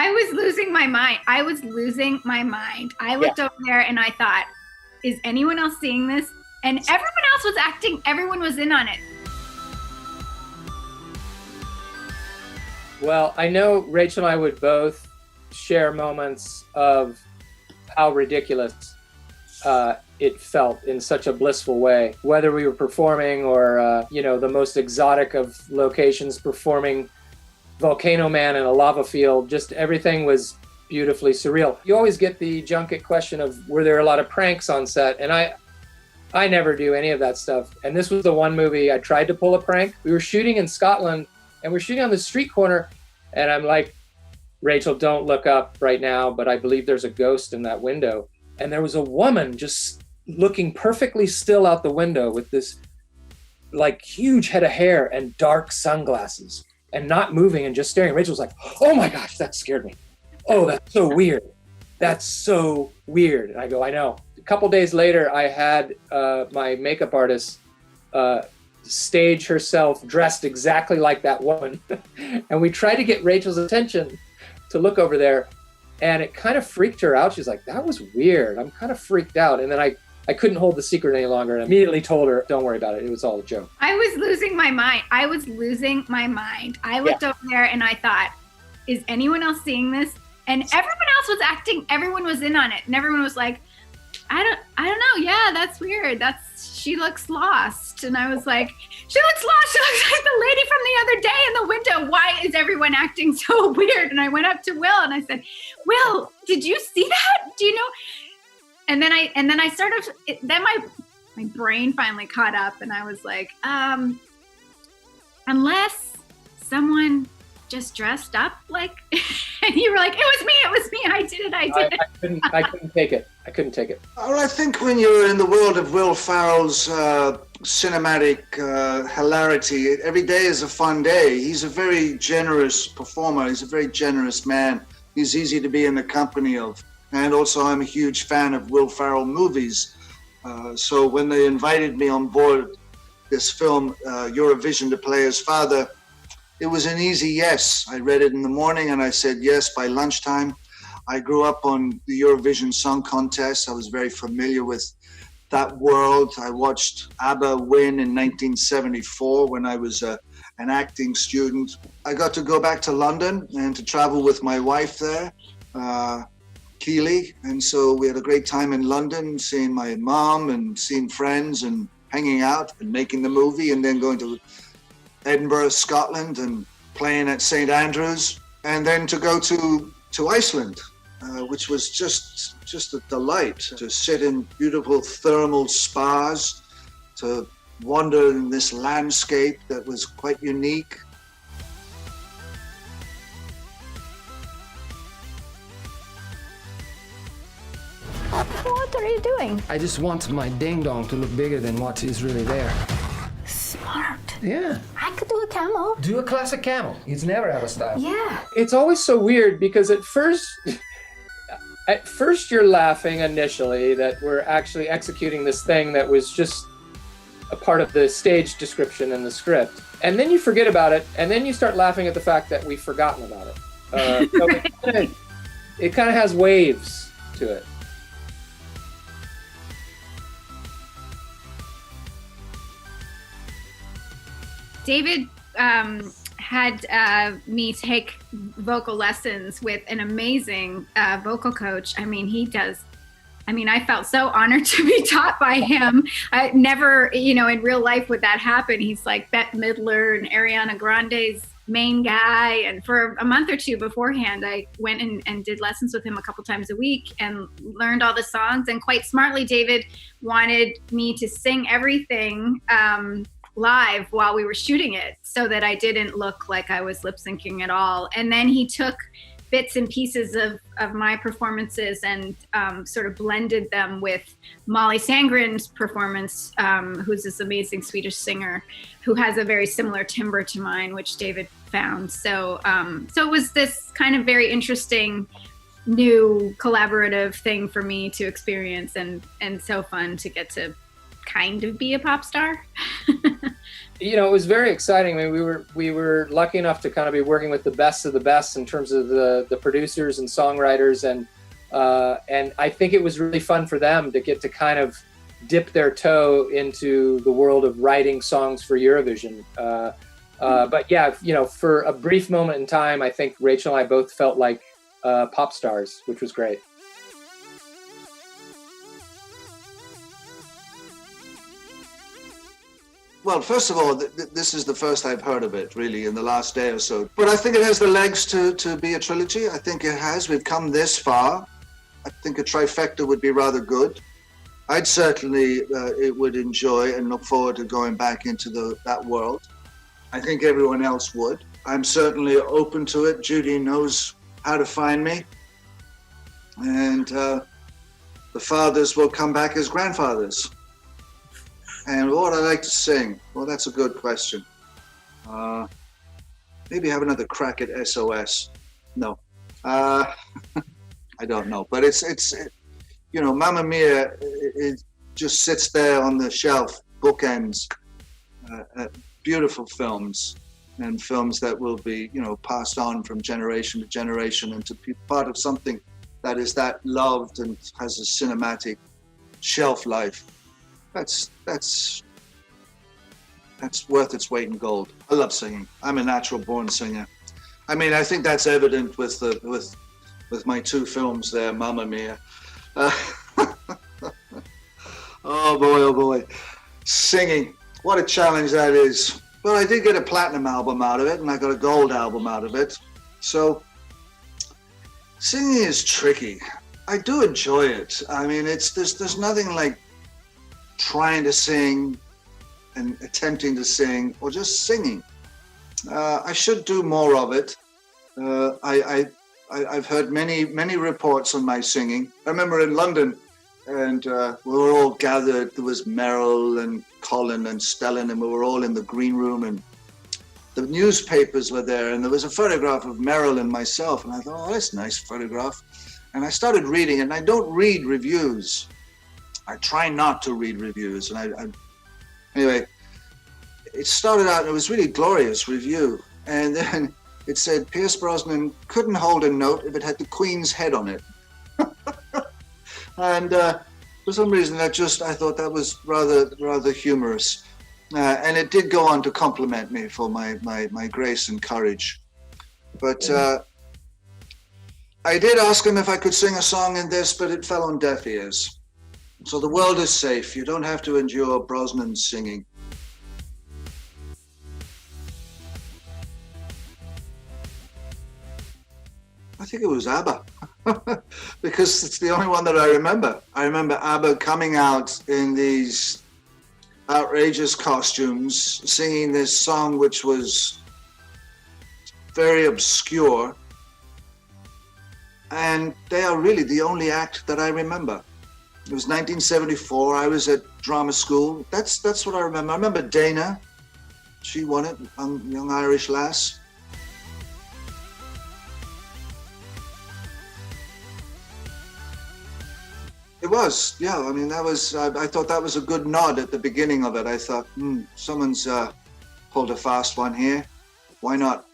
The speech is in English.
I was losing my mind. I was losing my mind. I looked over there and I thought, is anyone else seeing this? And everyone else was acting, everyone was in on it. Well, I know Rachel and I would both share moments of how ridiculous it felt in such a blissful way. Whether we were performing or, the most exotic of locations, performing Volcano Man in a lava field, just everything was beautifully surreal. You always get the junket question of, were there a lot of pranks on set? And I never do any of that stuff. And this was the one movie I tried to pull a prank. We were shooting in Scotland and we're shooting on the street corner. And I'm like, Rachel, don't look up right now, but I believe there's a ghost in that window. And there was a woman just looking perfectly still out the window with this like huge head of hair and dark sunglasses and not moving and just staring. Rachel's like, oh my gosh, that scared me. Oh, that's so weird. That's so weird. And I go, I know. A couple days later, I had my makeup artist stage herself dressed exactly like that woman. And we tried to get Rachel's attention to look over there. And it kind of freaked her out. She's like, that was weird. I'm kind of freaked out. And then I couldn't hold the secret any longer and immediately told her, don't worry about it. It was all a joke. I was losing my mind. I looked over there and I thought, is anyone else seeing this? And everyone else was acting, everyone was in on it. And everyone was like, I don't know. Yeah, that's weird. She looks lost. And I was like, she looks lost. She looks like the lady from the other day in the window. Why is everyone acting so weird? And I went up to Will and I said, Will, did you see that? Do you know? And then I sort of, then my brain finally caught up and I was like, unless someone just dressed up like, and you were like, it was me, I did it. I couldn't take it. Well, I think when you're in the world of Will Ferrell's cinematic hilarity, every day is a fun day. He's a very generous performer. He's a very generous man. He's easy to be in the company of. And also I'm a huge fan of Will Ferrell movies. So when they invited me on board this film, Eurovision, to play his father, it was an easy yes. I read it in the morning and I said yes by lunchtime. I grew up on the Eurovision Song Contest. I was very familiar with that world. I watched ABBA win in 1974 when I was an acting student. I got to go back to London and to travel with my wife there, Keely. And so we had a great time in London, seeing my mom and seeing friends and hanging out and making the movie, and then going to Edinburgh, Scotland, and playing at St. Andrews, and then to go to Iceland, which was just a delight to sit in beautiful thermal spas, to wander in this landscape that was quite unique. What are you doing? I just want my ding-dong to look bigger than what is really there. Smart. Yeah. I could do a camel. Do a classic camel. It's never out of style. Yeah. It's always so weird because at first you're laughing initially that we're actually executing this thing that was just a part of the stage description in the script. And then you forget about it, and then you start laughing at the fact that we've forgotten about it. So it kind of has waves to it. David had me take vocal lessons with an amazing vocal coach. I felt so honored to be taught by him. I never, in real life would that happen. He's like Bette Midler and Ariana Grande's main guy. And for a month or two beforehand, I went and did lessons with him a couple times a week and learned all the songs. And quite smartly, David wanted me to sing everything live while we were shooting it so that I didn't look like I was lip syncing at all. And then he took bits and pieces of my performances and sort of blended them with Molly Sandén's performance, who's this amazing Swedish singer who has a very similar timbre to mine, which David found. So it was this kind of very interesting new collaborative thing for me to experience, and so fun to get to kind of be a pop star. You know, it was very exciting. I mean, we were lucky enough to kind of be working with the best of the best in terms of the producers and songwriters, and I think it was really fun for them to get to kind of dip their toe into the world of writing songs for Eurovision. But yeah, you know, for a brief moment in time, I think Rachel and I both felt like pop stars, which was great. Well, first of all, this is the first I've heard of it, really, in the last day or so. But I think it has the legs to be a trilogy. I think it has. We've come this far. I think a trifecta would be rather good. I'd certainly would enjoy and look forward to going back into that world. I think everyone else would. I'm certainly open to it. Geordie knows how to find me. And the fathers will come back as grandfathers. And what I like to sing? Well, that's a good question. Maybe have another crack at SOS. No, I don't know. But it's you know, Mamma Mia, it just sits there on the shelf, bookends, beautiful films, and films that will be, you know, passed on from generation to generation and to be part of something that is that loved and has a cinematic shelf life. That's worth its weight in gold. I love singing. I'm a natural born singer. I mean, I think that's evident with my two films there, Mamma Mia. Oh boy. Singing. What a challenge that is. Well, I did get a platinum album out of it, and I got a gold album out of it. So singing is tricky. I do enjoy it. I mean, there's nothing like trying to sing and attempting to sing or just singing. I should do more of it. I've heard many reports on my singing. I remember in London, and we were all gathered. There was Meryl and Colin and Stellan, and we were all in the green room, and the newspapers were there, and there was a photograph of Meryl and myself, and I thought, oh, that's a nice photograph. And I started reading, and I don't read reviews. I try not to read reviews, and anyway, it started out, and it was really glorious review, and then it said Pierce Brosnan couldn't hold a note if it had the Queen's head on it. And for some reason, I thought that was rather humorous, and it did go on to compliment me for my grace and courage. But I did ask him if I could sing a song in this, but it fell on deaf ears. So the world is safe. You don't have to endure Brosnan singing. I think it was ABBA, because it's the only one that I remember. I remember ABBA coming out in these outrageous costumes, singing this song which was very obscure, and they are really the only act that I remember. It was 1974. I was at drama school. That's what I remember. I remember Dana. She won it, young Irish lass. It was, yeah. I mean, that was. I thought that was a good nod at the beginning of it. I thought, someone's pulled a fast one here. Why not?